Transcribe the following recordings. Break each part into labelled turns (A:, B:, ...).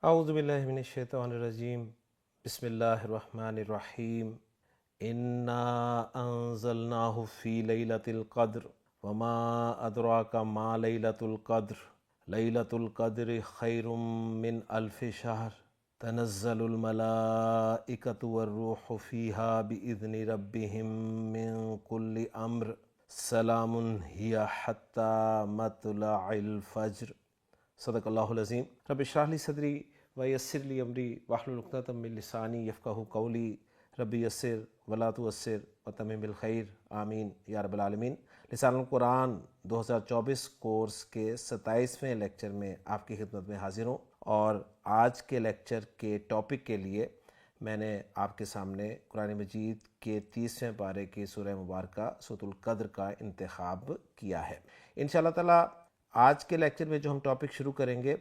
A: اعوذ باللہ من الشیطان الرجیم بسم اللہ الرحمن الرحیم انا انزلناہ فی لیلۃ القدر وما ادراک ما لیلۃ القدر لیلۃ القدر خیر من الف شہر تنزل الملائکۃ والروح فیہا باذن ربہم من کل امر سلام ہی حتی مطلع الفجر۔ صدق اللہ العظیم۔ رب اشرح لی صدری ویسر لی امری واحلل عقدۃ من لسانی یفقہوا قولی۔ رب یسر ولا تعسر وتمم بالخیر، آمین یا رب العالمین۔ لسان القرآن 2024 کورس کے 27ویں لیکچر میں آپ کی خدمت میں حاضر ہوں، اور آج کے لیکچر کے ٹاپک کے لیے میں نے آپ کے سامنے قرآن مجید کے 30ویں پارے کی سورہ مبارکہ سورۃ القدر کا انتخاب کیا ہے۔ انشاءاللہ تعالی آج کے لیکچر میں جو ہم ٹاپک شروع کریں گے،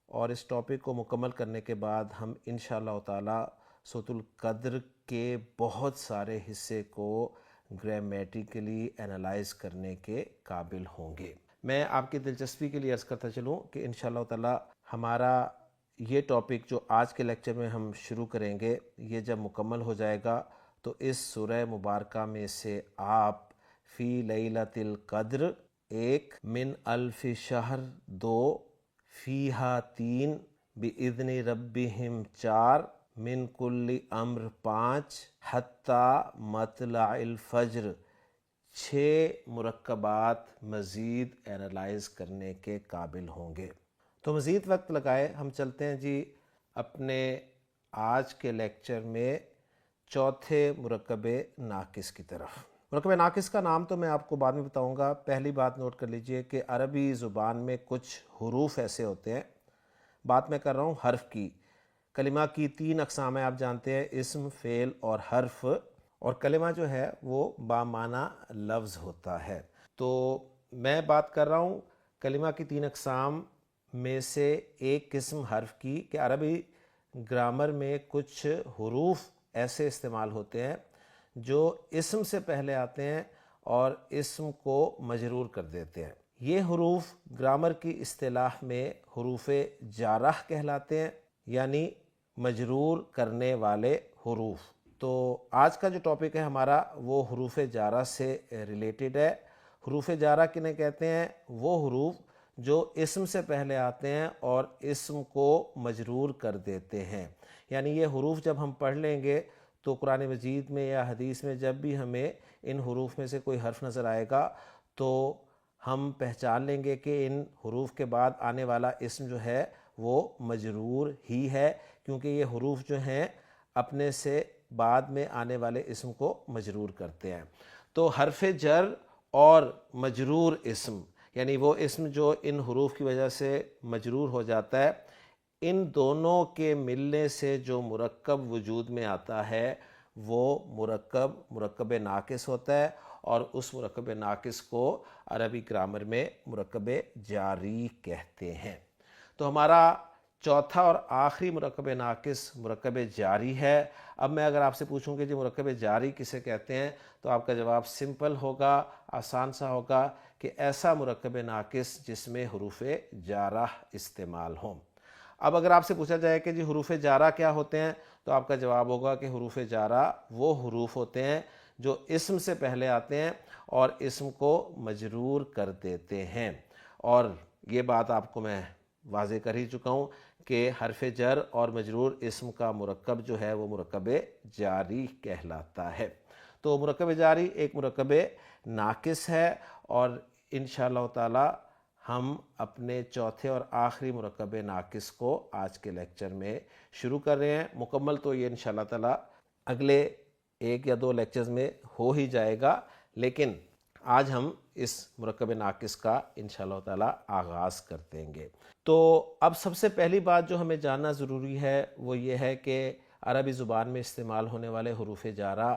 A: اور اس ٹاپک کو مکمل کرنے کے بعد ہم انشاءاللہ تعالی سورۃ القدر کے بہت سارے حصے کو گرامیٹیکلی انالائز کرنے کے قابل ہوں گے۔ میں آپ کی دلچسپی کے لیے عرض کرتا چلوں کہ انشاءاللہ تعالی ہمارا یہ ٹاپک جو آج کے لیکچر میں ہم شروع کریں گے، یہ جب مکمل ہو جائے گا تو اس سورہ مبارکہ میں سے آپ فی لیلۃ القدر 1، من الف شہر 2، فیہا 3، باذن ربہم 4، من کل امر 5، حتی مطلع الفجر 6 مرکبات مزید اینالائز کرنے کے قابل ہوں گے۔ تو مزید وقت لگائے ہم چلتے ہیں جی اپنے آج کے لیکچر میں چوتھے مرکب ناقص کی طرف۔ مرکب ناقص کا نام تو میں آپ کو بعد میں بتاؤں گا۔ پہلی بات نوٹ کر لیجئے کہ عربی زبان میں کچھ حروف ایسے ہوتے ہیں، بات میں کر رہا ہوں حرف کی۔ کلمہ کی 3 اقسام ہیں، آپ جانتے ہیں، اسم، فعل اور حرف، اور کلمہ جو ہے وہ بامعنی لفظ ہوتا ہے۔ تو میں بات کر رہا ہوں کلمہ کی 3 اقسام میں سے ایک قسم حرف کی، کہ عربی گرامر میں کچھ حروف ایسے استعمال ہوتے ہیں جو اسم سے پہلے آتے ہیں اور اسم کو مجرور کر دیتے ہیں۔ یہ حروف گرامر کی اصطلاح میں حروف جارح کہلاتے ہیں، یعنی مجرور کرنے والے حروف۔ تو آج کا جو ٹاپک ہے ہمارا وہ حروف جارح سے ریلیٹڈ ہے۔ حروف جارح کنہیں کہتے ہیں؟ وہ حروف جو اسم سے پہلے آتے ہیں اور اسم کو مجرور کر دیتے ہیں۔ یعنی یہ حروف جب ہم پڑھ لیں گے تو قرآن مجید میں یا حدیث میں جب بھی ہمیں ان حروف میں سے کوئی حرف نظر آئے گا تو ہم پہچان لیں گے کہ ان حروف کے بعد آنے والا اسم جو ہے وہ مجرور ہی ہے، کیونکہ یہ حروف جو ہیں اپنے سے بعد میں آنے والے اسم کو مجرور کرتے ہیں۔ تو حرف جر اور مجرور اسم، یعنی وہ اسم جو ان حروف کی وجہ سے مجرور ہو جاتا ہے، ان دونوں کے ملنے سے جو مرکب وجود میں آتا ہے وہ مرکب ناقص ہوتا ہے، اور اس مرکب ناقص کو عربی گرامر میں مرکب جاری کہتے ہیں۔ تو ہمارا چوتھا اور آخری مرکب ناقص مرکب جاری ہے۔ اب میں اگر آپ سے پوچھوں کہ جی مرکب جاری کسے کہتے ہیں، تو آپ کا جواب سمپل ہوگا، آسان سا ہوگا، کہ ایسا مرکب ناقص جس میں حروف جارح استعمال ہوں۔ اب اگر آپ سے پوچھا جائے کہ جی حروف جارح کیا ہوتے ہیں، تو آپ کا جواب ہوگا کہ حروف جارح وہ حروف ہوتے ہیں جو اسم سے پہلے آتے ہیں اور اسم کو مجرور کر دیتے ہیں۔ اور یہ بات آپ کو میں واضح کر ہی چکا ہوں کہ حرف جر اور مجرور اسم کا مرکب جو ہے وہ مرکب جاری کہلاتا ہے۔ تو مرکب جاری ایک مرکب ناقص ہے، اور انشاءاللہ تعالی ہم اپنے چوتھے اور آخری مرکب ناقص کو آج کے لیکچر میں شروع کر رہے ہیں۔ مکمل تو یہ انشاءاللہ تعالی اگلے 1 یا 2 لیکچرز میں ہو ہی جائے گا، لیکن آج ہم اس مرکب ناقص کا انشاءاللہ تعالی آغاز کر دیں گے۔ تو اب سب سے پہلی بات جو ہمیں جاننا ضروری ہے وہ یہ ہے کہ عربی زبان میں استعمال ہونے والے حروف جارح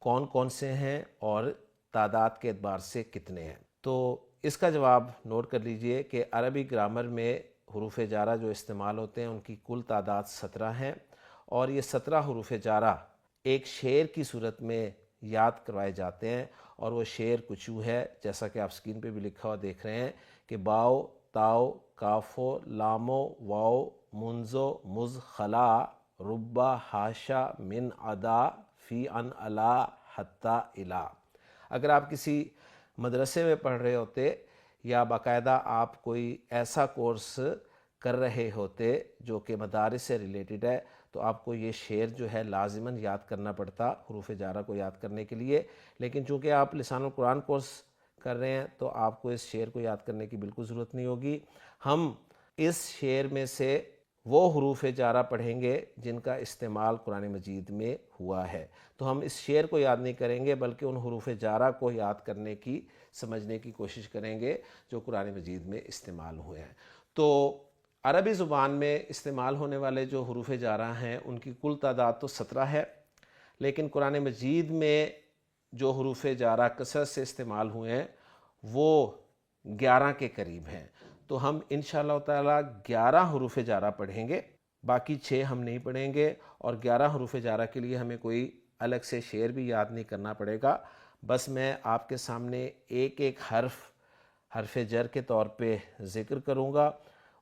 A: کون کون سے ہیں اور تعداد کے اعتبار سے کتنے ہیں۔ تو اس کا جواب نوٹ کر لیجئے کہ عربی گرامر میں حروف جارح جو استعمال ہوتے ہیں ان کی کل تعداد 17 ہیں، اور یہ 17 حروف جارح ایک شعر کی صورت میں یاد کروائے جاتے ہیں، اور وہ شعر کچھ یوں ہے، جیسا کہ آپ سکرین پہ بھی لکھا ہوا دیکھ رہے ہیں، کہ باؤ تاؤ کافو لامو واو منزو مز خلا ربا ہاشا من ادا فی ان الا حتی الا۔ اگر آپ کسی مدرسے میں پڑھ رہے ہوتے یا باقاعدہ آپ کوئی ایسا کورس کر رہے ہوتے جو کہ مدارس سے ریلیٹڈ ہے تو آپ کو یہ شعر جو ہے لازماً یاد کرنا پڑتا حروف جارہ کو یاد کرنے کے لیے، لیکن چونکہ آپ لسان القرآن کورس کر رہے ہیں تو آپ کو اس شعر کو یاد کرنے کی بالکل ضرورت نہیں ہوگی۔ ہم اس شعر میں سے وہ حروف جارہ پڑھیں گے جن کا استعمال قرآن مجید میں ہوا ہے، تو ہم اس شعر کو یاد نہیں کریں گے بلکہ ان حروف جارہ کو یاد کرنے کی سمجھنے کی کوشش کریں گے جو قرآن مجید میں استعمال ہوئے ہیں۔ تو عربی زبان میں استعمال ہونے والے جو حروف جارہ ہیں ان کی کل تعداد تو 17 ہے، لیکن قرآن مجید میں جو حروف جارہ کثرت سے استعمال ہوئے ہیں وہ 11 کے قریب ہیں۔ تو ہم انشاءاللہ تعالیٰ 11 حروف جارہ پڑھیں گے، باقی 6 ہم نہیں پڑھیں گے، اور 11 حروف جارہ کے لیے ہمیں کوئی الگ سے شعر بھی یاد نہیں کرنا پڑے گا۔ بس میں آپ کے سامنے ایک ایک حرف جر کے طور پہ ذکر کروں گا،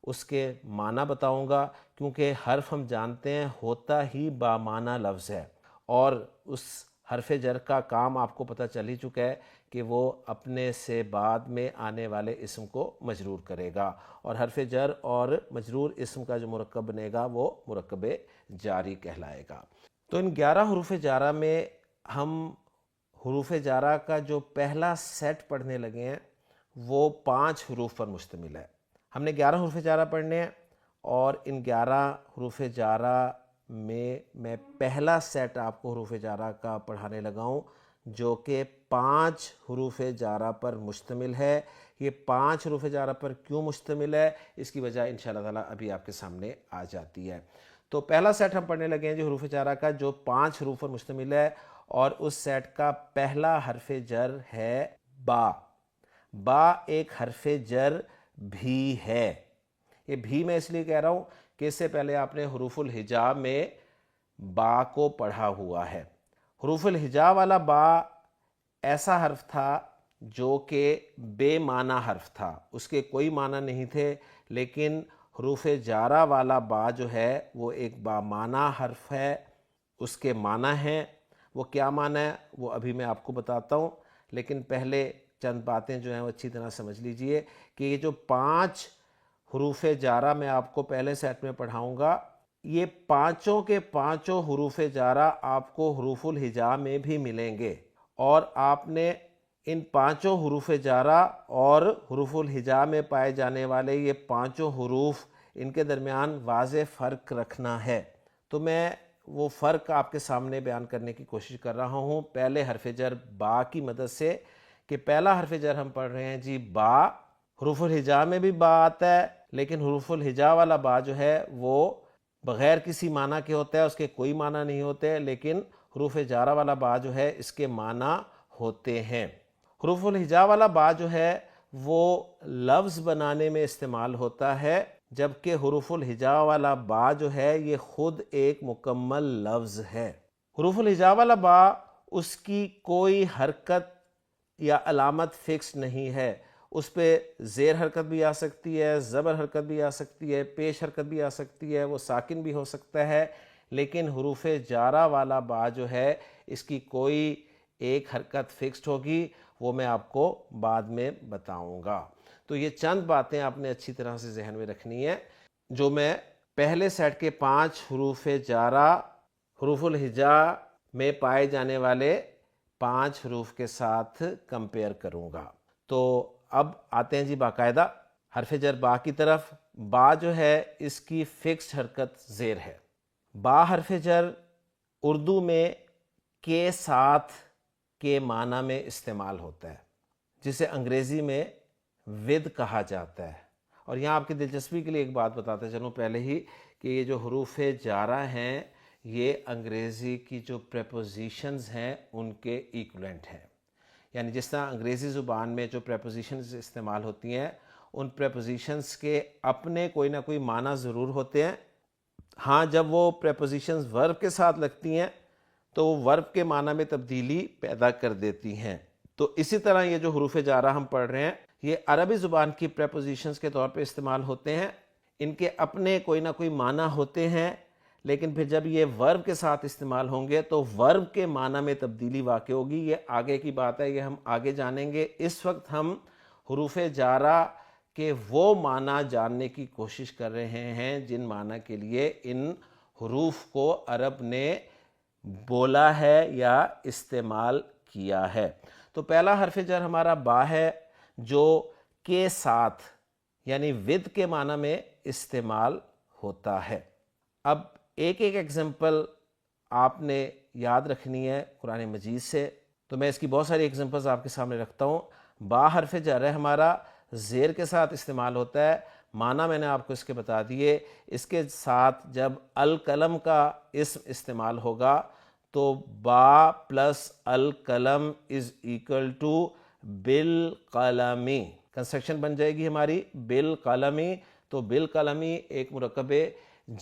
A: اس کے معنی بتاؤں گا، کیونکہ حرف ہم جانتے ہیں ہوتا ہی بامعنی لفظ ہے، اور اس حرف جر کا کام آپ کو پتہ چل ہی چکا ہے کہ وہ اپنے سے بعد میں آنے والے اسم کو مجرور کرے گا، اور حرف جر اور مجرور اسم کا جو مرکب بنے گا وہ مرکب جاری کہلائے گا۔ تو ان 11 حروف جارہ میں ہم حروف جارہ کا جو پہلا سیٹ پڑھنے لگے ہیں وہ 5 حروف پر مشتمل ہے۔ ہم نے 11 حروف جارہ پڑھنے ہیں، اور ان 11 حروف جارہ میں پہلا سیٹ آپ کو حروف جارہ کا پڑھانے لگا ہوں جو کہ 5 حروف جارہ پر مشتمل ہے۔ یہ 5 حروف جارہ پر کیوں مشتمل ہے اس کی وجہ انشاءاللہ تعالیٰ ابھی آپ کے سامنے آ جاتی ہے۔ تو پہلا سیٹ ہم پڑھنے لگے ہیں جو حروف جارہ کا جو 5 حروف پر مشتمل ہے، اور اس سیٹ کا پہلا حرف جر ہے با۔ با ایک حرف جر بھی ہے۔ یہ بھی میں اس لیے کہہ رہا ہوں کہ اس سے پہلے آپ نے حروف الہجا میں با کو پڑھا ہوا ہے۔ حروف الہجا والا با ایسا حرف تھا جو کہ بے معنی حرف تھا، اس کے کوئی معنی نہیں تھے، لیکن حروف جارہ والا با جو ہے وہ ایک با معنی حرف ہے، اس کے معنی ہیں۔ وہ کیا معنی ہے وہ ابھی میں آپ کو بتاتا ہوں، لیکن پہلے چند باتیں جو ہیں وہ اچھی طرح سمجھ لیجئے کہ یہ جو 5 حروف جارہ میں آپ کو پہلے سیٹ میں پڑھاؤں گا، یہ پانچوں کے پانچوں حروف جارہ آپ کو حروف الہجا میں بھی ملیں گے، اور آپ نے ان پانچوں حروف جارہ اور حروف الہجا میں پائے جانے والے یہ پانچوں حروف ان کے درمیان واضح فرق رکھنا ہے۔ تو میں وہ فرق آپ کے سامنے بیان کرنے کی کوشش کر رہا ہوں پہلے حرف جر با کی مدد سے، کہ پہلا حرف جر ہم پڑھ رہے ہیں جی با۔ حروف الہجا میں بھی با آتا ہے، لیکن حروف الہجا والا با جو ہے وہ بغیر کسی معنی کے ہوتا ہے، اس کے کوئی معنی نہیں ہوتے، لیکن حروف جارہ والا با جو ہے اس کے معنی ہوتے ہیں۔ حروف الہجا والا با جو ہے وہ لفظ بنانے میں استعمال ہوتا ہے، جبکہ حروف الہجا والا با جو ہے یہ خود ایک مکمل لفظ ہے۔ حروف الہجا والا با اس کی کوئی حرکت یا علامت فکس نہیں ہے، اس پہ زیر حرکت بھی آ سکتی ہے، زبر حرکت بھی آ سکتی ہے، پیش حرکت بھی آ سکتی ہے، وہ ساکن بھی ہو سکتا ہے، لیکن حروف جارہ والا با جو ہے اس کی کوئی ایک حرکت فکسڈ ہوگی، وہ میں آپ کو بعد میں بتاؤں گا۔ تو یہ چند باتیں آپ نے اچھی طرح سے ذہن میں رکھنی ہے جو میں پہلے سیٹ کے 5 حروف جارہ حروف الہجا میں پائے جانے والے 5 حروف کے ساتھ کمپیئر کروں گا۔ تو اب آتے ہیں جی باقاعدہ حرف جر با کی طرف۔ با جو ہے اس کی فکسڈ حرکت زیر ہے۔ با حرف جر اردو میں کے ساتھ کے معنی میں استعمال ہوتا ہے، جسے انگریزی میں ود کہا جاتا ہے۔ اور یہاں آپ کی دلچسپی کے لیے ایک بات بتاتے چلوں پہلے ہی کہ یہ جو حروف جارہ ہیں یہ انگریزی کی جو پریپوزیشنز ہیں ان کے ایکولنٹ ہیں، یعنی جس طرح انگریزی زبان میں جو پریپوزیشنز استعمال ہوتی ہیں ان پریپوزیشنز کے اپنے کوئی نہ کوئی معنی ضرور ہوتے ہیں۔ ہاں جب وہ پریپوزیشنز ورب کے ساتھ لگتی ہیں تو وہ ورب کے معنی میں تبدیلی پیدا کر دیتی ہیں۔ تو اسی طرح یہ جو حروف جارہ ہم پڑھ رہے ہیں یہ عربی زبان کی پریپوزیشنز کے طور پہ استعمال ہوتے ہیں، ان کے اپنے کوئی نہ کوئی معنی ہوتے ہیں، لیکن پھر جب یہ ورب کے ساتھ استعمال ہوں گے تو ورب کے معنی میں تبدیلی واقع ہوگی۔ یہ آگے کی بات ہے، یہ ہم آگے جانیں گے۔ اس وقت ہم حروف جارہ کے وہ معنی جاننے کی کوشش کر رہے ہیں جن معنی کے لیے ان حروف کو عرب نے بولا ہے یا استعمال کیا ہے۔ تو پہلا حرف جر ہمارا با ہے، جو کے ساتھ یعنی ود کے معنی میں استعمال ہوتا ہے۔ اب ایک ایک ایگزامپل آپ نے یاد رکھنی ہے قرآن مجید سے، تو میں اس کی بہت ساری ایگزامپلز آپ کے سامنے رکھتا ہوں۔ با حرف جر ہے ہمارا، زیر کے ساتھ استعمال ہوتا ہے، معنی میں نے آپ کو اس کے بتا دیے۔ اس کے ساتھ جب القلم کا اسم استعمال ہوگا تو با پلس القلم از ایکول ٹو بالقلمی، کنسٹرکشن بن جائے گی ہماری بالقلمی۔ تو بالقلمی ایک مرکب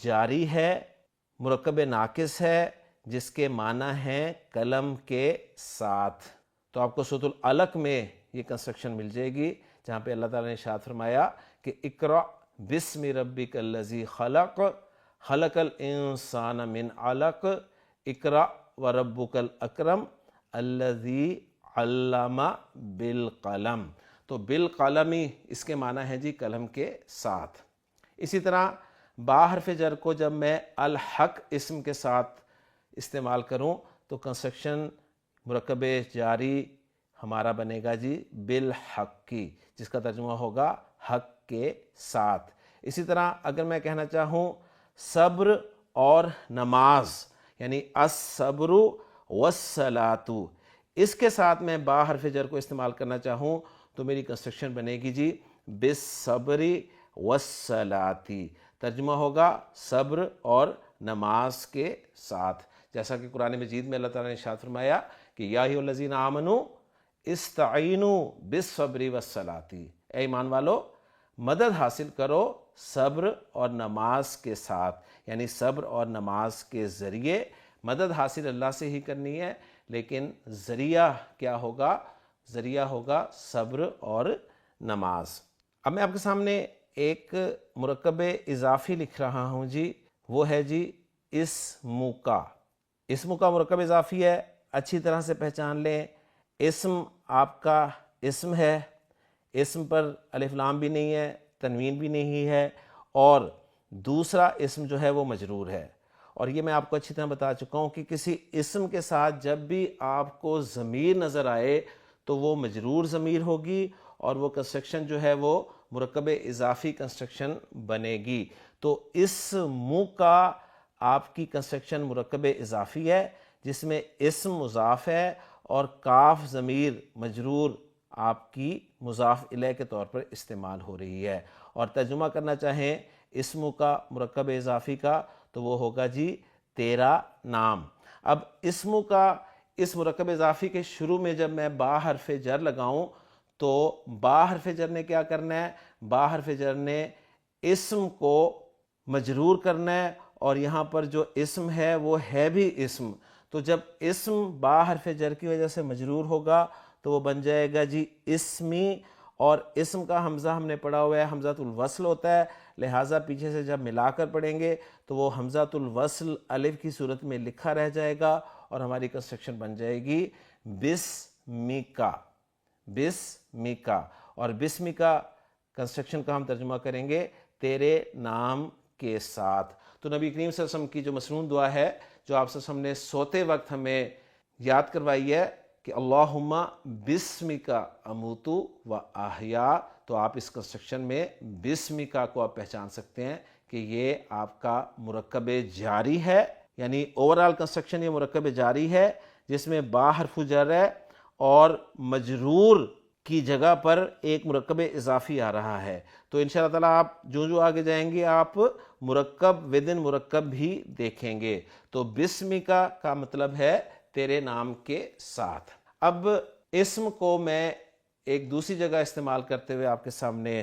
A: جاری ہے، مرکب ناقص ہے، جس کے معنی ہیں قلم کے ساتھ۔ تو آپ کو سورۃ العلق میں یہ کنسٹرکشن مل جائے گی، جہاں پہ اللہ تعالیٰ نے ارشاد فرمایا کہ اقرأ بسم ربک الذی خلق خلق الانسان من علق اقرأ وربک الاکرم الذی علم بالقلم۔ تو بالقلمی اس کے معنی ہے جی قلم کے ساتھ۔ اسی طرح با حرف جر کو جب میں الحق اسم کے ساتھ استعمال کروں تو کنسٹرکشن مرکب جاری ہمارا بنے گا جی بالحق کی، جس کا ترجمہ ہوگا حق کے ساتھ۔ اسی طرح اگر میں کہنا چاہوں صبر اور نماز یعنی الصبر والصلاۃ، اس کے ساتھ میں با حرف جر کو استعمال کرنا چاہوں تو میری کنسٹرکشن بنے گی جی بالصبر والصلاۃ، ترجمہ ہوگا صبر اور نماز کے ساتھ۔ جیسا کہ قرآن مجید میں اللہ تعالیٰ نے ارشاد فرمایا کہ یا ایھا الذین آمنوا استعینوا بالصبر والصلاۃ، اے ایمان والو مدد حاصل کرو صبر اور نماز کے ساتھ، یعنی صبر اور نماز کے ذریعے مدد حاصل اللہ سے ہی کرنی ہے، لیکن ذریعہ کیا ہوگا؟ ذریعہ ہوگا صبر اور نماز۔ اب میں آپ کے سامنے ایک مرکب اضافی لکھ رہا ہوں جی، وہ ہے جی اسم کا۔ اسم کا مرکب اضافی ہے، اچھی طرح سے پہچان لیں۔ اسم آپ کا اسم ہے، اسم پر الف لام بھی نہیں ہے، تنوین بھی نہیں ہے، اور دوسرا اسم جو ہے وہ مجرور ہے۔ اور یہ میں آپ کو اچھی طرح بتا چکا ہوں کہ کسی اسم کے ساتھ جب بھی آپ کو ضمیر نظر آئے تو وہ مجرور ضمیر ہوگی، اور وہ کنسٹرکشن جو ہے وہ مرکب اضافی کنسٹرکشن بنے گی۔ تو اسم کا آپ کی کنسٹرکشن مرکب اضافی ہے، جس میں اسم مضاف ہے اور کاف ضمیر مجرور آپ کی مضاف الیہ کے طور پر استعمال ہو رہی ہے۔ اور ترجمہ کرنا چاہیں اسم کا مرکب اضافی کا تو وہ ہوگا جی تیرا نام۔ اب اسم کا اس مرکب اضافی کے شروع میں جب میں با حرف جر لگاؤں تو با حرف جر نے کیا کرنا ہے؟ با حرف جر نے اسم کو مجرور کرنا ہے، اور یہاں پر جو اسم ہے وہ ہے بھی اسم۔ تو جب اسم با حرف جر کی وجہ سے مجرور ہوگا تو وہ بن جائے گا جی اسمی، اور اسم کا حمزہ ہم نے پڑھا ہوا ہے حمزۃ الوصل ہوتا ہے، لہٰذا پیچھے سے جب ملا کر پڑھیں گے تو وہ حمزۃ الوصل الف کی صورت میں لکھا رہ جائے گا، اور ہماری کنسٹرکشن بن جائے گی بسمکا، بسمکا۔ اور بسمکا کنسٹرکشن کا ہم ترجمہ کریں گے تیرے نام کے ساتھ۔ تو نبی کریم صلی اللہ علیہ وسلم کی جو مسنون دعا ہے، جو آپ صلی اللہ علیہ وسلم نے سوتے وقت ہمیں یاد کروائی ہے کہ اللہم بسمکا اموت و احیا، تو آپ اس کنسٹرکشن میں بسمکا کو آپ پہچان سکتے ہیں کہ یہ آپ کا مرکب جاری ہے، یعنی اوورآل کنسٹرکشن یہ مرکب جاری ہے جس میں با حرف جر ہے اور مجرور کی جگہ پر ایک مرکب اضافی آ رہا ہے۔ تو انشاءاللہ تعالیٰ آپ جو آگے جائیں گے آپ مرکب ودن مرکب بھی دیکھیں گے۔ تو بسمکا کا مطلب ہے تیرے نام کے ساتھ۔ اب اسم کو میں ایک دوسری جگہ استعمال کرتے ہوئے آپ کے سامنے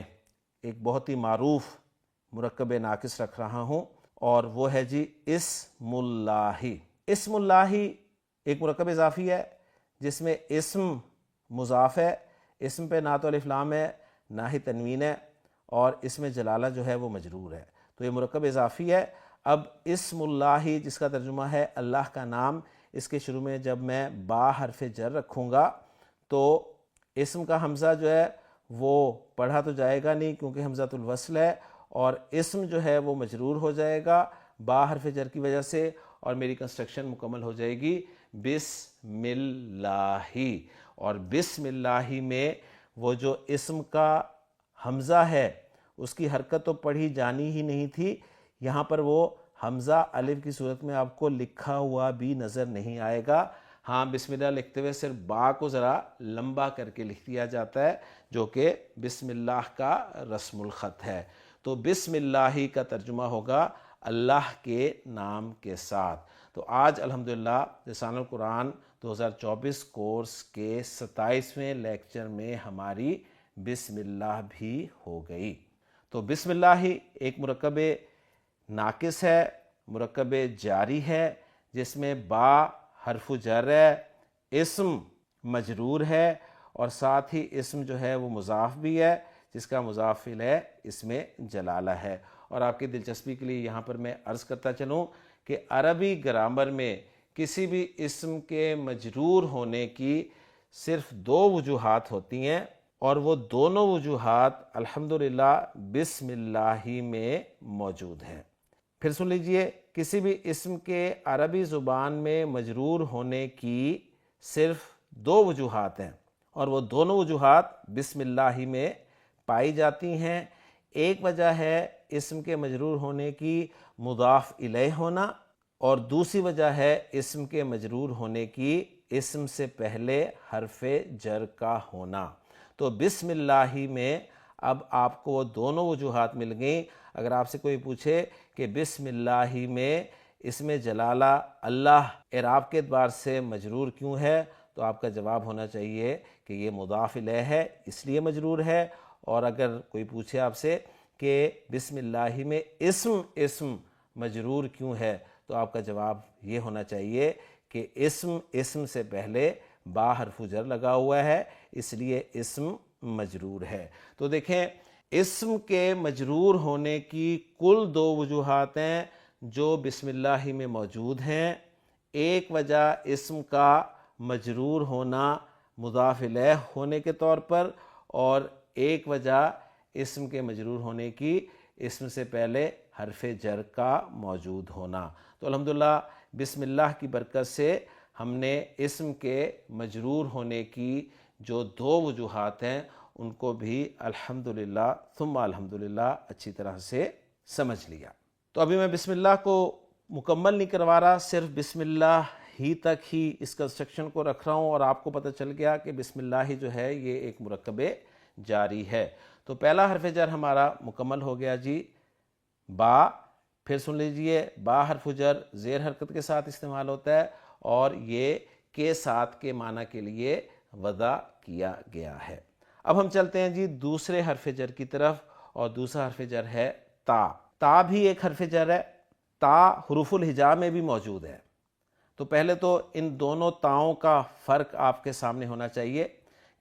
A: ایک بہت ہی معروف مرکب ناقص رکھ رہا ہوں، اور وہ ہے جی اسم اللہ۔ اسم اللہ ایک مرکب اضافی ہے جس میں اسم مضاف ہے، اسم پہ نہ تو الف لام ہے نہ ہی تنوین ہے، اور اس میں جلالہ جو ہے وہ مجرور ہے، تو یہ مرکب اضافی ہے۔ اب اسم اللہ جس کا ترجمہ ہے اللہ کا نام، اس کے شروع میں جب میں با حرف جر رکھوں گا تو اسم کا حمزہ جو ہے وہ پڑھا تو جائے گا نہیں کیونکہ حمزۃ الوصل ہے، اور اسم جو ہے وہ مجرور ہو جائے گا با حرف جر کی وجہ سے، اور میری کنسٹرکشن مکمل ہو جائے گی بسم اللہ۔ اور بسم اللہ میں وہ جو اسم کا حمزہ ہے اس کی حرکت تو پڑھی جانی ہی نہیں تھی، یہاں پر وہ حمزہ الف کی صورت میں آپ کو لکھا ہوا بھی نظر نہیں آئے گا۔ ہاں بسم اللہ لکھتے ہوئے صرف با کو ذرا لمبا کر کے لکھ دیا جاتا ہے، جو کہ بسم اللہ کا رسم الخط ہے۔ تو بسم اللہ کا ترجمہ ہوگا اللہ کے نام کے ساتھ۔ تو آج الحمدللہ لسان القرآن 2024 کورس کے 27ویں لیکچر میں ہماری بسم اللہ بھی ہو گئی۔ تو بسم اللہ ایک مرکب ناقص ہے، مرکب جاری ہے، جس میں با حرف جر ہے، اسم مجرور ہے، اور ساتھ ہی اسم جو ہے وہ مضاف بھی ہے، جس کا مضاف الیہ اس میں جلالہ ہے۔ اور آپ کی دلچسپی کے لیے یہاں پر میں عرض کرتا چلوں کہ عربی گرامر میں کسی بھی اسم کے مجرور ہونے کی صرف 2 وجوہات ہوتی ہیں، اور وہ دونوں وجوہات الحمدللہ بسم اللہ میں موجود ہیں۔ پھر سن لیجئے، کسی بھی اسم کے عربی زبان میں مجرور ہونے کی صرف 2 وجوہات ہیں، اور وہ دونوں وجوہات بسم اللہ میں پائی جاتی ہیں۔ ایک وجہ ہے اسم کے مجرور ہونے کی مضاف الیہ ہونا، اور دوسری وجہ ہے اسم کے مجرور ہونے کی اسم سے پہلے حرف جر کا ہونا۔ تو بسم اللہ میں اب آپ کو وہ دونوں وجوہات مل گئیں۔ اگر آپ سے کوئی پوچھے کہ بسم اللہ میں اسم جلالہ اللہ اعراب کے اعتبار سے مجرور کیوں ہے، تو آپ کا جواب ہونا چاہیے کہ یہ مضاف الیہ ہے اس لیے مجرور ہے۔ اور اگر کوئی پوچھے آپ سے کہ بسم اللہ میں اسم مجرور کیوں ہے، تو آپ کا جواب یہ ہونا چاہیے کہ اسم سے پہلے با حرف جر لگا ہوا ہے، اس لیے اسم مجرور ہے۔ تو دیکھیں، اسم کے مجرور ہونے کی کل 2 وجوہات ہیں جو بسم اللہ میں موجود ہیں۔ ایک وجہ اسم کا مجرور ہونا مضاف الیہ ہونے کے طور پر، اور ایک وجہ اسم کے مجرور ہونے کی اسم سے پہلے حرف جر کا موجود ہونا۔ تو الحمدللہ بسم اللہ کی برکت سے ہم نے اسم کے مجرور ہونے کی جو 2 وجوہات ہیں ان کو بھی الحمدللہ ثم الحمدللہ اچھی طرح سے سمجھ لیا۔ تو ابھی میں بسم اللہ کو مکمل نہیں کروا رہا، صرف بسم اللہ ہی تک ہی اس کنسٹرکشن کو رکھ رہا ہوں، اور آپ کو پتہ چل گیا کہ بسم اللہ جو ہے یہ ایک مرکب جاری ہے۔ تو پہلا حرف جر ہمارا مکمل ہو گیا جی، با۔ پھر سن لیجئے، با حرف جر زیر حرکت کے ساتھ استعمال ہوتا ہے، اور یہ کے ساتھ کے معنی کے لیے وضع کیا گیا ہے۔ اب ہم چلتے ہیں جی دوسرے حرف جر کی طرف، اور دوسرا حرف جر ہے تا۔ تا بھی ایک حرف جر ہے، تا حروف الہجا میں بھی موجود ہے۔ تو پہلے تو ان دونوں تاؤں کا فرق آپ کے سامنے ہونا چاہیے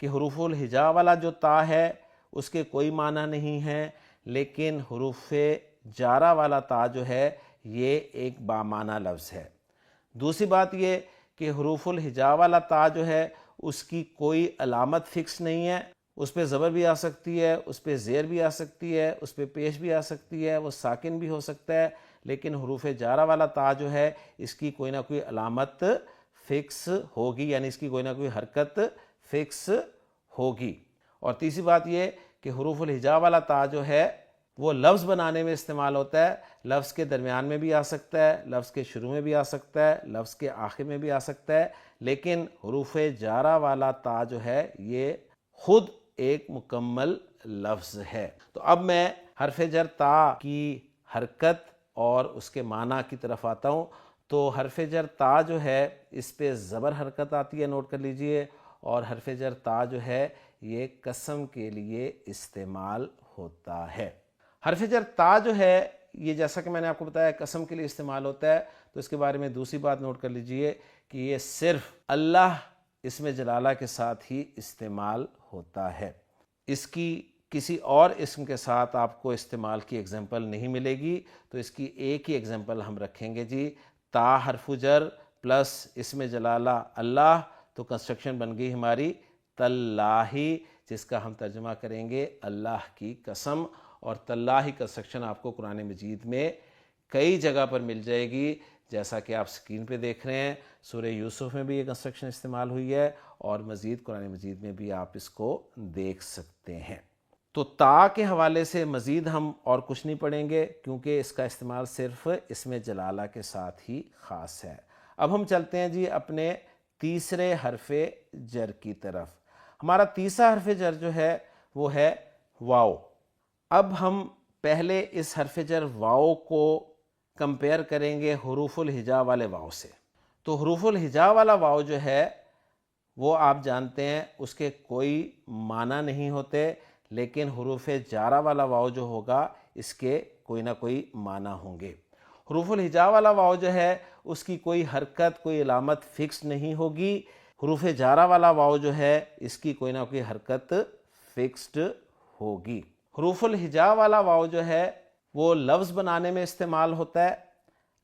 A: کہ حروف الہجا والا جو تا ہے اس کے کوئی معنی نہیں ہے، لیکن حروف جارہ والا تا جو ہے یہ ایک بامعنی لفظ ہے۔ دوسری بات یہ کہ حروف الہجا والا تا جو ہے اس کی کوئی علامت فکس نہیں ہے، اس پہ زبر بھی آ سکتی ہے، اس پہ زیر بھی آ سکتی ہے، اس پہ پیش بھی آ سکتی ہے، وہ ساکن بھی ہو سکتا ہے، لیکن حروف جارہ والا تا جو ہے اس کی کوئی نہ کوئی علامت فکس ہوگی، یعنی اس کی کوئی نہ کوئی حرکت فکس ہوگی۔ اور تیسری بات یہ کہ حروف الہجا والا تا جو ہے وہ لفظ بنانے میں استعمال ہوتا ہے، لفظ کے درمیان میں بھی آ سکتا ہے، لفظ کے شروع میں بھی آ سکتا ہے، لفظ کے آخر میں بھی آ سکتا ہے، لیکن حروف جارہ والا تا جو ہے یہ خود ایک مکمل لفظ ہے۔ تو اب میں حرف جر تا کی حرکت اور اس کے معنی کی طرف آتا ہوں۔ تو حرف جر تا جو ہے اس پہ زبر حرکت آتی ہے، نوٹ کر لیجئے، اور حرف جر تا جو ہے یہ قسم کے لیے استعمال ہوتا ہے۔ حرف جر تا جو ہے یہ جیسا کہ میں نے آپ کو بتایا قسم کے لیے استعمال ہوتا ہے، تو اس کے بارے میں دوسری بات نوٹ کر لیجئے کہ یہ صرف اللہ اسم جلالہ کے ساتھ ہی استعمال ہوتا ہے۔ اس کی کسی اور اسم کے ساتھ آپ کو استعمال کی ایگزامپل نہیں ملے گی، تو اس کی ایک ہی ایگزامپل ہم رکھیں گے جی، تا حرف جر پلس اسم جلالہ اللہ، تو کنسٹرکشن بن گئی ہماری تاللہ، جس کا ہم ترجمہ کریں گے اللہ کی قسم۔ اور تاللہ کنسٹرکشن آپ کو قرآن مجید میں کئی جگہ پر مل جائے گی، جیسا کہ آپ سکرین پہ دیکھ رہے ہیں، سورہ یوسف میں بھی یہ کنسٹرکشن استعمال ہوئی ہے، اور مزید قرآن مجید میں بھی آپ اس کو دیکھ سکتے ہیں۔ تو تا کے حوالے سے مزید ہم اور کچھ نہیں پڑھیں گے، کیونکہ اس کا استعمال صرف اسم جلالہ کے ساتھ ہی خاص ہے۔ اب ہم چلتے ہیں جی اپنے تیسرے حرف جر کی طرف۔ ہمارا تیسرا حرف جر جو ہے وہ ہے واو۔ اب ہم پہلے اس حرف جر واو کو کمپیئر کریں گے حروف الہجا والے واو سے۔ تو حروف الہجا والا واو جو ہے وہ آپ جانتے ہیں اس کے کوئی معنی نہیں ہوتے، لیکن حروف جارہ والا واو جو ہوگا اس کے کوئی نہ کوئی معنی ہوں گے۔ حروف الہجا والا واو جو ہے اس کی کوئی حرکت، کوئی علامت فکس نہیں ہوگی۔ حروف جارہ والا واو جو ہے اس کی کوئی نہ کوئی حرکت فکسڈ ہوگی۔ حروف الہجا والا واو جو ہے وہ لفظ بنانے میں استعمال ہوتا ہے،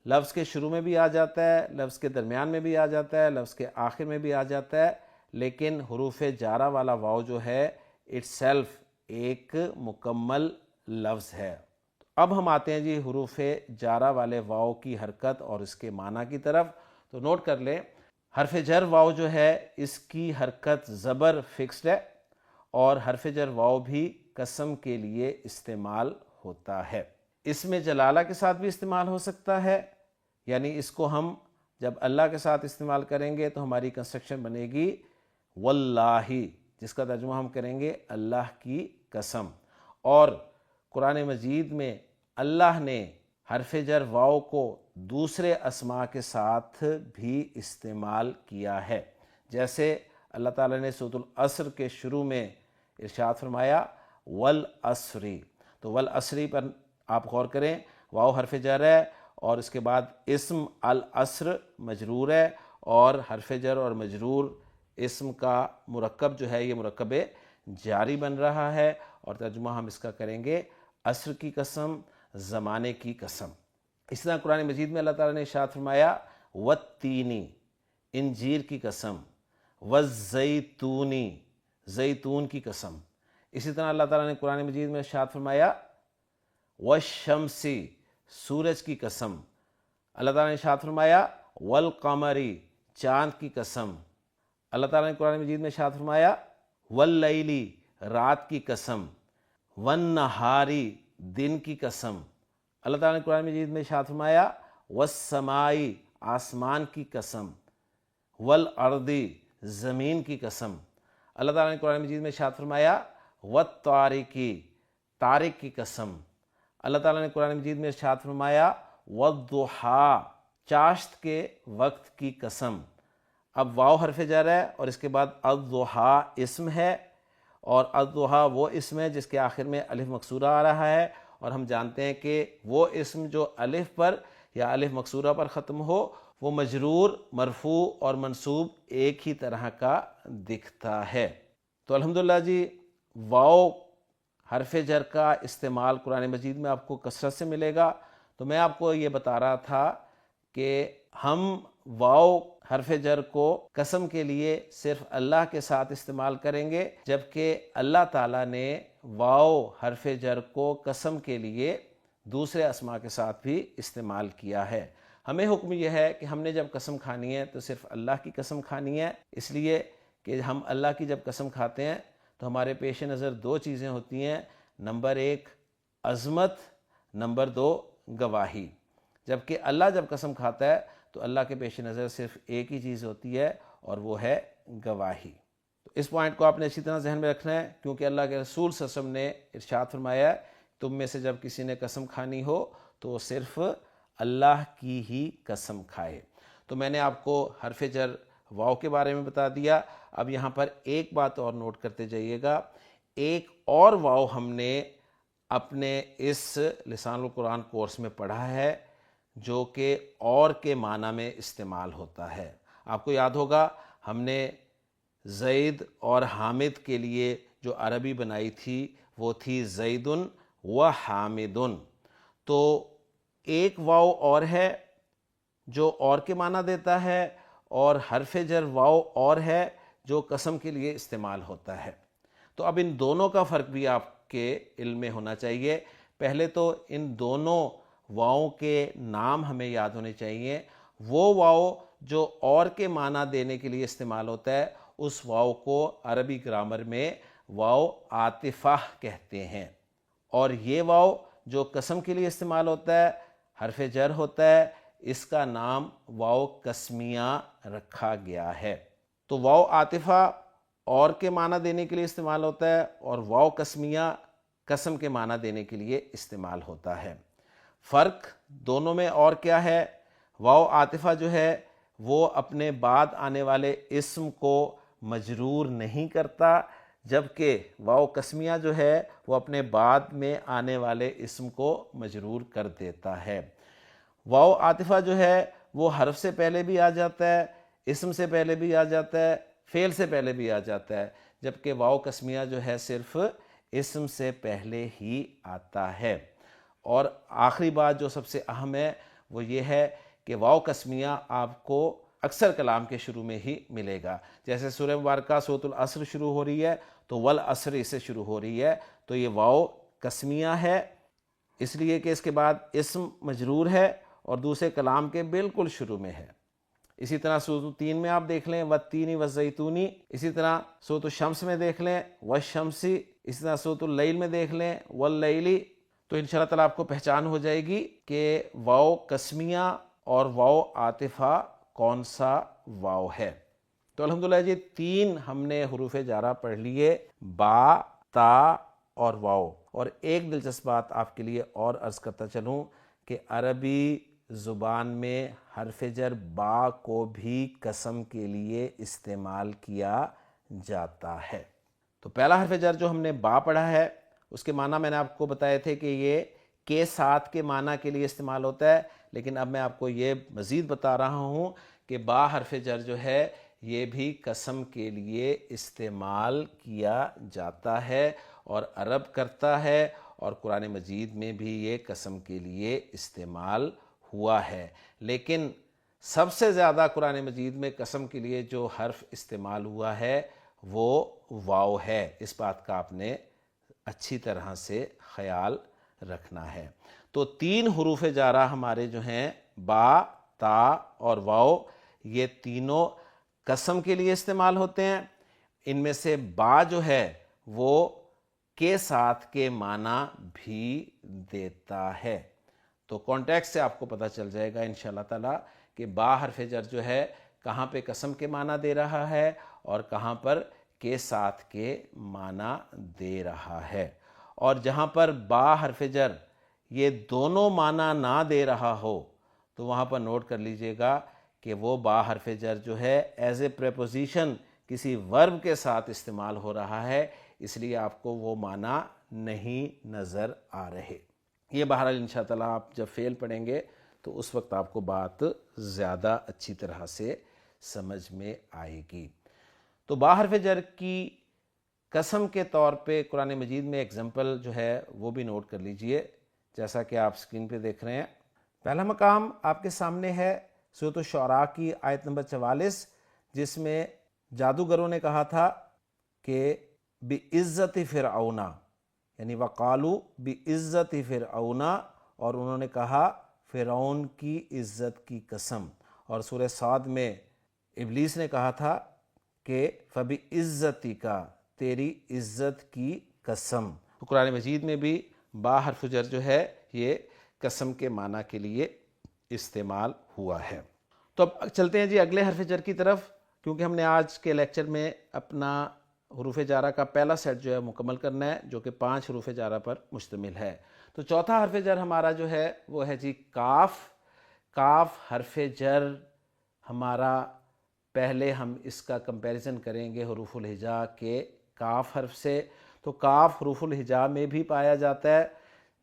A: لفظ کے شروع میں بھی آ جاتا ہے، لفظ کے درمیان میں بھی آ جاتا ہے، لفظ کے آخر میں بھی آ جاتا ہے، لیکن حروف جارہ والا واو جو ہے اٹ سیلف ایک مکمل لفظ ہے۔ اب ہم آتے ہیں جی حروف جارہ والے واو کی حرکت اور اس کے معنی کی طرف۔ تو نوٹ کر لیں، حرف جر واو جو ہے اس کی حرکت زبر فکسڈ ہے، اور حرف جر واو بھی قسم کے لیے استعمال ہوتا ہے۔ اسم جلالہ کے ساتھ بھی استعمال ہو سکتا ہے، یعنی اس کو ہم جب اللہ کے ساتھ استعمال کریں گے تو ہماری کنسٹرکشن بنے گی واللہ، جس کا ترجمہ ہم کریں گے اللہ کی قسم۔ اور قرآن مجید میں اللہ نے حرف جر واو کو دوسرے اسماء کے ساتھ بھی استعمال کیا ہے، جیسے اللہ تعالیٰ نے سورۃ العصر کے شروع میں ارشاد فرمایا والعصر۔ تو والعصر پر آپ غور کریں، واو حرف جر ہے اور اس کے بعد اسم العصر مجرور ہے، اور حرف جر اور مجرور اسم کا مرکب جو ہے یہ مرکب جاری بن رہا ہے، اور ترجمہ ہم اس کا کریں گے عصر کی قسم، زمانے کی قسم۔ اس طرح قرآن مجید میں اللہ تعالیٰ نے ارشاد فرمایا والتینی، انجیر کی قسم، والزیتونی، زیتون کی قسم۔ اسی طرح اللہ تعالیٰ نے قرآن مجید میں ارشاد فرمایا والشمسی، سورج کی قسم۔ اللہ تعالیٰ نے ارشاد فرمایا والقمری، چاند کی قسم۔ اللہ تعالیٰ نے قرآن مجید میں ارشاد فرمایا واللیلی، رات کی قسم، والنہاری، دن کی قسم۔ اللہ تعالیٰ نے قرآن مجید میں ارشاد فرمایا والسمائی، آسمان کی قسم، والارضی، زمین کی قسم۔ اللہ تعالیٰ نے قرآن مجید میں ارشاد فرمایا والطارقی، طارق کی قسم۔ اللہ تعالیٰ نے قرآن مجید میں ارشاد فرمایا والضحیٰ، چاشت کے وقت کی قسم۔ اب واو حرف جر ہے اور اس کے بعد الضحیٰ اسم ہے، اور الضحیٰ وہ اسم ہے جس کے آخر میں الف مکسورہ آ رہا ہے، اور ہم جانتے ہیں کہ وہ اسم جو الف پر یا الف مکسورہ پر ختم ہو وہ مجرور، مرفوع اور منصوب ایک ہی طرح کا دکھتا ہے۔ تو الحمدللہ جی واو حرف جر کا استعمال قرآن مجید میں آپ کو کثرت سے ملے گا۔ تو میں آپ کو یہ بتا رہا تھا کہ ہم واو حرف جر کو قسم کے لیے صرف اللہ کے ساتھ استعمال کریں گے، جبکہ اللہ تعالیٰ نے واو حرف جر کو قسم کے لیے دوسرے اسماء کے ساتھ بھی استعمال کیا ہے۔ ہمیں حکم یہ ہے کہ ہم نے جب قسم کھانی ہے تو صرف اللہ کی قسم کھانی ہے، اس لیے کہ ہم اللہ کی جب قسم کھاتے ہیں تو ہمارے پیش نظر دو چیزیں ہوتی ہیں، نمبر ایک عظمت، نمبر دو گواہی۔ جبکہ اللہ جب قسم کھاتا ہے تو اللہ کے پیش نظر صرف ایک ہی چیز ہوتی ہے، اور وہ ہے گواہی۔ تو اس پوائنٹ کو آپ نے اچھی طرح ذہن میں رکھنا ہے، کیونکہ اللہ کے رسول صلی اللہ علیہ وسلم نے ارشاد فرمایا ہے تم میں سے جب کسی نے قسم کھانی ہو تو وہ صرف اللہ کی ہی قسم کھائے۔ تو میں نے آپ کو حرف جر واو کے بارے میں بتا دیا۔ اب یہاں پر ایک بات اور نوٹ کرتے جائیے گا، ایک اور واو ہم نے اپنے اس لسان القرآن کورس میں پڑھا ہے جو کہ اور کے معنی میں استعمال ہوتا ہے۔ آپ کو یاد ہوگا ہم نے زید اور حامد کے لیے جو عربی بنائی تھی وہ تھی زیدن و حامدن۔ تو ایک واو اور ہے جو اور کے معنی دیتا ہے، اور حرف جر واو اور ہے جو قسم کے لیے استعمال ہوتا ہے۔ تو اب ان دونوں کا فرق بھی آپ کے علم میں ہونا چاہیے۔ پہلے تو ان دونوں واؤں کے نام ہمیں یاد ہونے چاہیے۔ وہ واؤ جو اور کے معنی دینے کے لیے استعمال ہوتا ہے، اس واؤ کو عربی گرامر میں واؤ عاطفہ کہتے ہیں، اور یہ واؤ جو قسم کے لیے استعمال ہوتا ہے، حرف جر ہوتا ہے، اس کا نام واؤ قسمیہ رکھا گیا ہے۔ تو واؤ عاطفہ اور کے معنی دینے کے لیے استعمال ہوتا ہے، اور واؤ قسمیہ قسم کے معنی دینے کے لیے استعمال ہوتا ہے۔ فرق دونوں میں اور کیا ہے؟ واؤ عاطفہ جو ہے وہ اپنے بعد آنے والے اسم کو مجرور نہیں کرتا، جبکہ واؤ قسمیہ جو ہے وہ اپنے بعد میں آنے والے اسم کو مجرور کر دیتا ہے۔ واؤ عاطفہ جو ہے وہ حرف سے پہلے بھی آ جاتا ہے، اسم سے پہلے بھی آ جاتا ہے، فعل سے پہلے بھی آ جاتا ہے، جبکہ واؤ قسمیہ جو ہے صرف اسم سے پہلے ہی آتا ہے۔ اور آخری بات جو سب سے اہم ہے وہ یہ ہے کہ واؤ قسمیہ آپ کو اکثر کلام کے شروع میں ہی ملے گا۔ جیسے سورہ مبارکہ سورۃ العصر شروع ہو رہی ہے تو والعصر اس سے شروع ہو رہی ہے، تو یہ واؤ قسمیہ ہے، اس لیے کہ اس کے بعد اسم مجرور ہے اور دوسرے کلام کے بالکل شروع میں ہے۔ اسی طرح سورۃ التین میں آپ دیکھ لیں والتین والزیتون، اسی طرح سورۃ الشمس میں دیکھ لیں والشمس، اسی طرح سورۃ اللیل میں دیکھ لیں واللیل۔ تو انشاءاللہ تعالیٰ آپ کو پہچان ہو جائے گی کہ واؤ قسمیہ اور واؤ عاطفہ کون سا واؤ ہے۔ تو الحمدللہ جی 3 ہم نے حروف جارہ پڑھ لیے، با، تا اور واؤ۔ اور ایک دلچسپ بات آپ کے لیے اور عرض کرتا چلوں کہ عربی زبان میں حرف جر با کو بھی قسم کے لیے استعمال کیا جاتا ہے۔ تو پہلا حرف جر جو ہم نے با پڑھا ہے، اس کے معنی میں نے آپ کو بتائے تھے کہ یہ کے ساتھ کے معنی کے لیے استعمال ہوتا ہے، لیکن اب میں آپ کو یہ مزید بتا رہا ہوں کہ با حرف جر جو ہے یہ بھی قسم کے لیے استعمال کیا جاتا ہے اور عرب کرتا ہے، اور قرآن مجید میں بھی یہ قسم کے لیے استعمال ہوا ہے۔ لیکن سب سے زیادہ قرآن مجید میں قسم کے لیے جو حرف استعمال ہوا ہے وہ واؤ ہے، اس بات کا آپ نے اچھی طرح سے خیال رکھنا ہے۔ تو 3 حروف جارہ ہمارے جو ہیں با، تا اور واؤ، یہ تینوں قسم کے لیے استعمال ہوتے ہیں۔ ان میں سے با جو ہے وہ کے ساتھ کے معنی بھی دیتا ہے۔ تو کانٹیکسٹ سے آپ کو پتہ چل جائے گا انشاءاللہ تعالیٰ کہ با حرف جر جو ہے کہاں پہ قسم کے معنی دے رہا ہے اور کہاں پر کے ساتھ کے معنی دے رہا ہے۔ اور جہاں پر با حرف جر یہ دونوں معنی نہ دے رہا ہو تو وہاں پر نوٹ کر لیجئے گا کہ وہ با حرف جر جو ہے ایز اے پریپوزیشن کسی ورب کے ساتھ استعمال ہو رہا ہے، اس لیے آپ کو وہ معنی نہیں نظر آ رہے۔ یہ بہرحال انشاءاللہ آپ جب فعل پڑھیں گے تو اس وقت آپ کو بات زیادہ اچھی طرح سے سمجھ میں آئے گی۔ تو با حرف جر کی قسم کے طور پہ قرآن مجید میں ایگزامپل جو ہے وہ بھی نوٹ کر لیجئے، جیسا کہ آپ اسکرین پہ دیکھ رہے ہیں۔ پہلا مقام آپ کے سامنے ہے سورۃ الشعراء کی آیت نمبر 44، جس میں جادوگروں نے کہا تھا کہ بِعِزَّتِ فِرْعَوْنَ، یعنی وَقَالُوا بِعِزَّتِ فِرْعَوْنَ، اور انہوں نے کہا فرعون کی عزت کی قسم۔ اور سورہ صاد میں ابلیس نے کہا تھا کہ فَبِعِزَّتِكَ، تیری عزت کی قسم۔ تو قرآن مجید میں بھی با حرف جر جو ہے یہ قسم کے معنی کے لیے استعمال ہوا ہے۔ تو اب چلتے ہیں جی اگلے حرف جر کی طرف، کیونکہ ہم نے آج کے لیکچر میں اپنا حروف جارہ کا پہلا سیٹ جو ہے مکمل کرنا ہے، جو کہ 5 حروف جارہ پر مشتمل ہے۔ تو چوتھا حرف جر ہمارا جو ہے وہ ہے جی کاف۔ کاف حرف جر ہمارا، پہلے ہم اس کا کمپیریزن کریں گے حروف الہجا کے کاف حرف سے۔ تو کاف حروف الہجا میں بھی پایا جاتا ہے،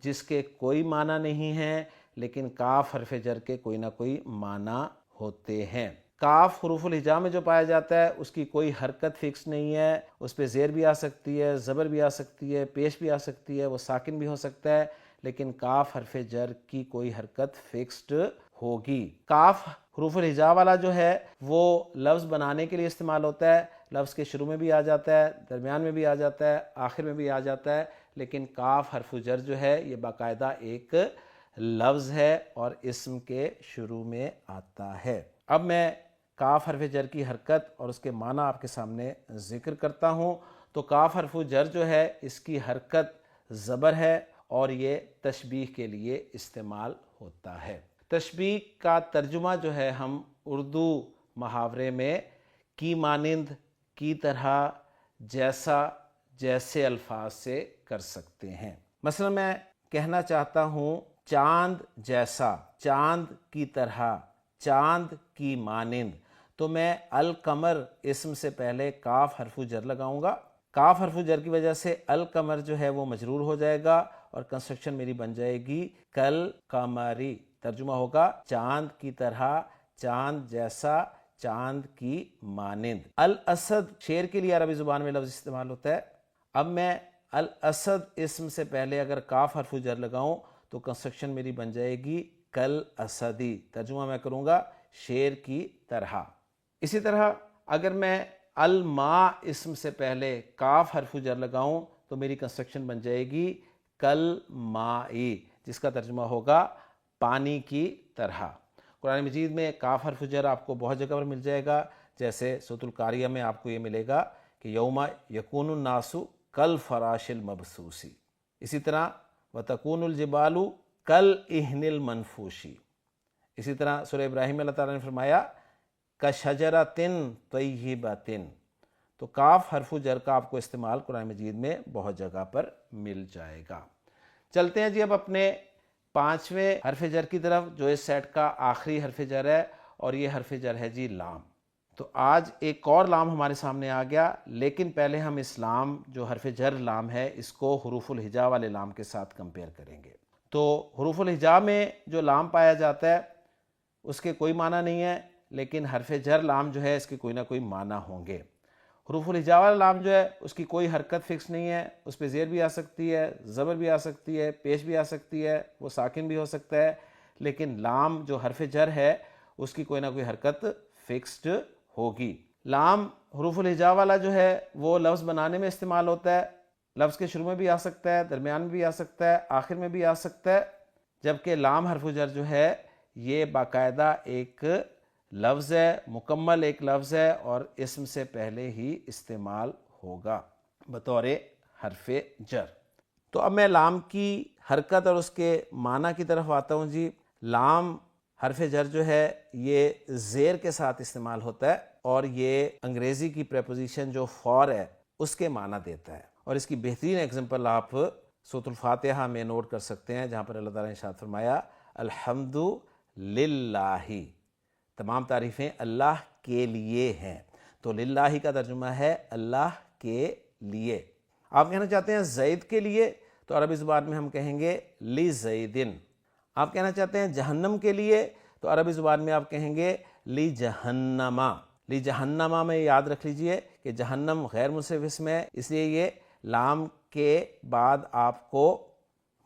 A: جس کے کوئی معنی نہیں ہے، لیکن کاف حرف جر کے کوئی نہ کوئی معنی ہوتے ہیں۔ کاف حروف الہجا میں جو پایا جاتا ہے اس کی کوئی حرکت فکس نہیں ہے، اس پہ زیر بھی آ سکتی ہے، زبر بھی آ سکتی ہے، پیش بھی آ سکتی ہے، وہ ساکن بھی ہو سکتا ہے، لیکن کاف حرف جر کی کوئی حرکت فکسڈ ہوگی۔ کاف حروف الہجا والا جو ہے وہ لفظ بنانے کے لیے استعمال ہوتا ہے، لفظ کے شروع میں بھی آ جاتا ہے، درمیان میں بھی آ جاتا ہے، آخر میں بھی آ جاتا ہے، لیکن کاف حرف جر جو ہے یہ باقاعدہ ایک لفظ ہے اور اسم کے شروع میں آتا ہے۔ اب میں کاف حرف جر کی حرکت اور اس کے معنی آپ کے سامنے ذکر کرتا ہوں۔ تو کاف حرف جر جو ہے اس کی حرکت زبر ہے اور یہ تشبیہ کے لیے استعمال ہوتا ہے۔ تشبیہ کا ترجمہ جو ہے ہم اردو محاورے میں کی مانند، کی طرح، جیسا، جیسے الفاظ سے کر سکتے ہیں۔ مثلا میں کہنا چاہتا ہوں چاند جیسا، چاند کی طرح، چاند کی مانند، تو میں القمر اسم سے پہلے کاف حرف جر لگاؤں گا۔ کاف حرف جر کی وجہ سے القمر جو ہے وہ مجرور ہو جائے گا اور کنسٹرکشن میری بن جائے گی کل قمری، ترجمہ ہوگا چاند کی طرح، چاند جیسا، چاند کی مانند۔ الاسد شیر کے لیے عربی زبان میں لفظ استعمال ہوتا ہے۔ اب میں الاسد اسم سے پہلے اگر کاف حرف جر لگاؤں تو کنسٹرکشن میری بن جائے گی کل اسدی، ترجمہ میں کروں گا شیر کی طرح۔ اسی طرح اگر میں الماء اسم سے پہلے کاف حرف جر لگاؤں تو میری کنسٹرکشن بن جائے گی کل مائی، جس کا ترجمہ ہوگا پانی کی طرح۔ قرآن مجید میں کاف حرف جر آپ کو بہت جگہ پر مل جائے گا، جیسے سورۃ القاریہ میں آپ کو یہ ملے گا کہ یوم یکون الناس کالفراش المبثوث، اسی طرح وتکون الجبال کالعہن المنفوش، اسی طرح سورہ ابراہیم میں اللہ تعالیٰ نے فرمایا کشجرۃ طیبۃ۔ تو کاف حرف جر کا آپ کو استعمال قرآن مجید میں بہت جگہ پر مل جائے گا۔ چلتے ہیں جی اب اپنے پانچویں حرف جر کی طرف جو اس سیٹ کا آخری حرف جر ہے، اور یہ حرف جر ہے جی لام۔ تو آج ایک اور لام ہمارے سامنے آ گیا، لیکن پہلے ہم اس لام جو حرف جر لام ہے اس کو حروف الہجا والے لام کے ساتھ کمپیئر کریں گے۔ تو حروف الہجا میں جو لام پایا جاتا ہے اس کے کوئی معنی نہیں ہے، لیکن حرف جر لام جو ہے اس کے کوئی نہ کوئی معنی ہوں گے۔ حروف الہجا والا لام جو ہے اس کی کوئی حرکت فکس نہیں ہے، اس پہ زیر بھی آ سکتی ہے، زبر بھی آ سکتی ہے، پیش بھی آ سکتی ہے، وہ ساکن بھی ہو سکتا ہے، لیکن لام جو حرف جر ہے اس کی کوئی نہ کوئی حرکت فکسڈ ہوگی۔ لام حروف الہجا والا جو ہے وہ لفظ بنانے میں استعمال ہوتا ہے، لفظ کے شروع میں بھی آ سکتا ہے، درمیان میں بھی آ سکتا ہے، آخر میں بھی آ سکتا ہے، جبکہ لام حرف جر جو ہے یہ باقاعدہ ایک لفظ ہے، مکمل ایک لفظ ہے اور اسم سے پہلے ہی استعمال ہوگا بطور حرف جر۔ تو اب میں لام کی حرکت اور اس کے معنی کی طرف آتا ہوں جی۔ لام حرف جر جو ہے یہ زیر کے ساتھ استعمال ہوتا ہے اور یہ انگریزی کی پریپوزیشن جو فار ہے اس کے معنی دیتا ہے، اور اس کی بہترین ایگزامپل آپ سورۃ الفاتحہ میں نوٹ کر سکتے ہیں، جہاں پر اللہ تعالیٰ نے ارشاد فرمایا الحمد للہ، تمام تعریفیں اللہ کے لیے ہیں۔ تو للہ کا ترجمہ ہے اللہ کے لیے۔ آپ کہنا چاہتے ہیں زید کے لیے، تو عربی زبان میں ہم کہیں گے لزیدن۔ آپ کہنا چاہتے ہیں جہنم کے لیے، تو عربی زبان میں آپ کہیں گے لجہنما۔ لجہنما میں یاد رکھ لیجئے کہ جہنم غیر منصرف اسم ہے، اس لیے یہ لام کے بعد آپ کو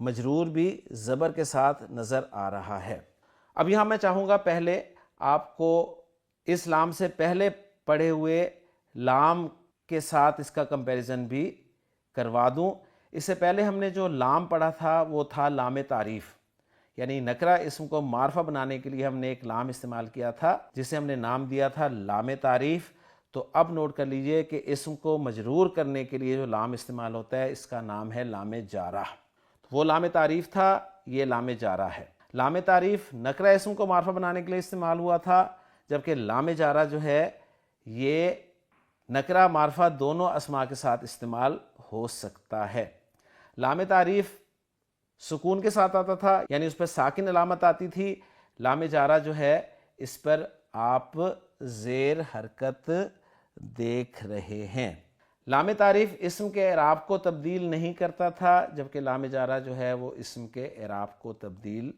A: مجرور بھی زبر کے ساتھ نظر آ رہا ہے۔ اب یہاں میں چاہوں گا پہلے آپ کو اس لام سے پہلے پڑھے ہوئے لام کے ساتھ اس کا کمپیریزن بھی کروا دوں۔ اس سے پہلے ہم نے جو لام پڑھا تھا وہ تھا لام تعریف، یعنی نکرہ اسم کو معرفہ بنانے کے لیے ہم نے ایک لام استعمال کیا تھا جسے ہم نے نام دیا تھا لام تعریف۔ تو اب نوٹ کر لیجئے کہ اسم کو مجرور کرنے کے لیے جو لام استعمال ہوتا ہے اس کا نام ہے لام جارہ۔ وہ لام تعریف تھا، یہ لام جارہ ہے۔ لام تعریف نکرہ اسم کو معرفہ بنانے کے لیے استعمال ہوا تھا، جبکہ لام جارہ جو ہے یہ نکرہ معرفہ دونوں اسماء کے ساتھ استعمال ہو سکتا ہے۔ لام تعریف سکون کے ساتھ آتا تھا، یعنی اس پر ساکن علامت آتی تھی۔ لام جارہ جو ہے اس پر آپ زیر حرکت دیکھ رہے ہیں۔ لام تعریف اسم کے اعراب کو تبدیل نہیں کرتا تھا، جبکہ لام جارہ جو ہے وہ اسم کے اعراب کو تبدیل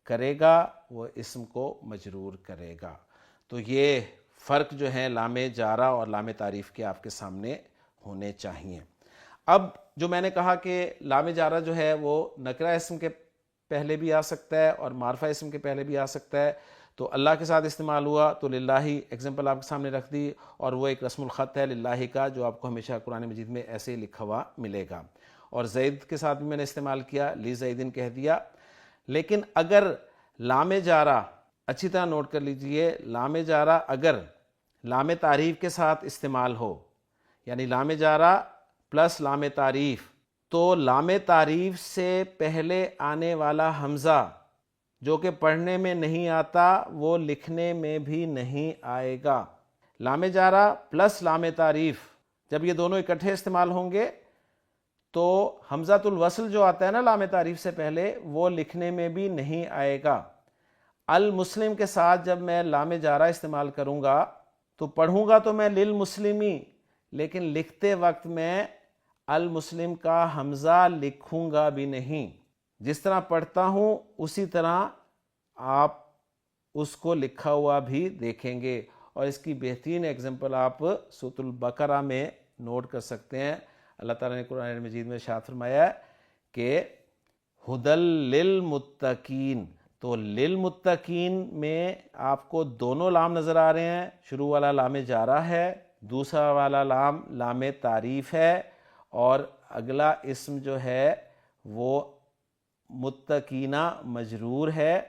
A: کرے گا، وہ اسم کو مجرور کرے گا۔ تو یہ فرق جو ہے لام جارہ اور لام تعریف کے آپ کے سامنے ہونے چاہیے۔ اب جو میں نے کہا کہ لام جارہ جو ہے وہ نکرہ اسم کے پہلے بھی آ سکتا ہے اور معرفہ اسم کے پہلے بھی آ سکتا ہے، تو اللہ کے ساتھ استعمال ہوا تو للہ ایگزامپل آپ کے سامنے رکھ دی، اور وہ ایک رسم الخط ہے للہ کا جو آپ کو ہمیشہ قرآن مجید میں ایسے ہی لکھا ہوا ملے گا۔ اور زید کے ساتھ بھی میں نے استعمال کیا، لی زیدن کہہ دیا۔ لیکن اگر لام جارہ، اچھی طرح نوٹ کر لیجئے، لام جارہ اگر لام تعریف کے ساتھ استعمال ہو، یعنی لام جارہ پلس لام تعریف، تو لام تعریف سے پہلے آنے والا حمزہ جو کہ پڑھنے میں نہیں آتا وہ لکھنے میں بھی نہیں آئے گا۔ لام جارہ پلس لام تعریف جب یہ دونوں اکٹھے استعمال ہوں گے تو حمزۃ الوصل جو آتا ہے نا لام تعریف سے پہلے، وہ لکھنے میں بھی نہیں آئے گا۔ المسلم کے ساتھ جب میں لام جارہ استعمال کروں گا تو پڑھوں گا تو میں للمسلمی، لیکن لکھتے وقت میں المسلم کا حمزہ لکھوں گا بھی نہیں۔ جس طرح پڑھتا ہوں اسی طرح آپ اس کو لکھا ہوا بھی دیکھیں گے، اور اس کی بہترین اگزامپل آپ سورۃ البقرہ میں نوٹ کر سکتے ہیں۔ اللہ تعالیٰ نے قرآن مجید میں ارشاد فرمایا ہے کہ ہدی للمتقین، تو للمتقین میں آپ کو دونوں لام نظر آ رہے ہیں، شروع والا لام جارہ ہے، دوسرا والا لام لام تعریف ہے، اور اگلا اسم جو ہے وہ متقینہ مجرور ہے،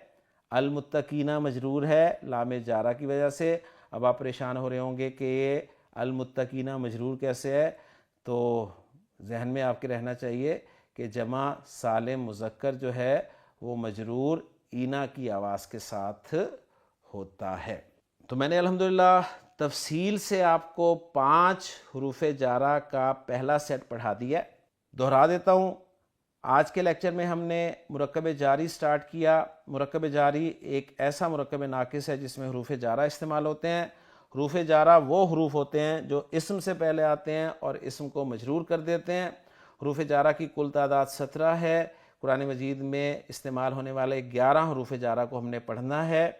A: المتقینہ مجرور ہے لام جارہ کی وجہ سے۔ اب آپ پریشان ہو رہے ہوں گے کہ یہ المتقینہ مجرور کیسے ہے، تو ذہن میں آپ کے رہنا چاہیے کہ جمع سالم مذکر جو ہے وہ مجرور اینا کی آواز کے ساتھ ہوتا ہے۔ تو میں نے الحمدللہ تفصیل سے آپ کو 5 حروف جارہ کا پہلا سیٹ پڑھا دیا۔ دہرا دیتا ہوں، آج کے لیکچر میں ہم نے مرکب جاری سٹارٹ کیا۔ مرکب جاری ایک ایسا مرکب ناقص ہے جس میں حروف جارہ استعمال ہوتے ہیں۔ حروف جارہ وہ حروف ہوتے ہیں جو اسم سے پہلے آتے ہیں اور اسم کو مجرور کر دیتے ہیں۔ حروف جارہ کی کل تعداد 17 ہے۔ قرآن مجید میں استعمال ہونے والے 11 حروف جارہ کو ہم نے پڑھنا ہے،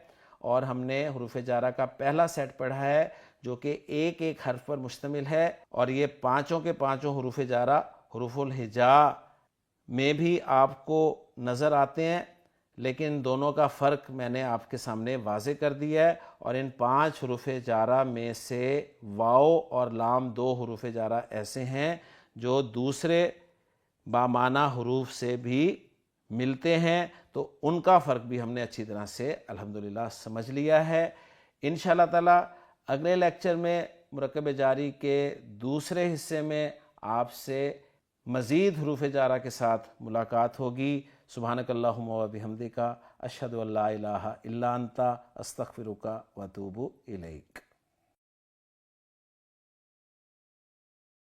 A: اور ہم نے حروف جارہ کا پہلا سیٹ پڑھا ہے جو کہ ایک ایک حرف پر مشتمل ہے، اور یہ پانچوں کے پانچوں حروف جارہ حروف الہجاء میں بھی آپ کو نظر آتے ہیں، لیکن دونوں کا فرق میں نے آپ کے سامنے واضح کر دیا ہے۔ اور ان 5 حروف جارہ میں سے واو اور لام 2 حروف جارہ ایسے ہیں جو دوسرے بامعنی حروف سے بھی ملتے ہیں، تو ان کا فرق بھی ہم نے اچھی طرح سے الحمدللہ سمجھ لیا ہے۔ انشاءاللہ تعالی اگلے لیکچر میں مرکب جاری کے دوسرے حصے میں آپ سے مزید حروف جارہ کے ساتھ ملاقات ہوگی۔ سبحانک اللہم و بحمدک، اشہد ان لا الہ الا انت، استغفرک و اتوب الیک۔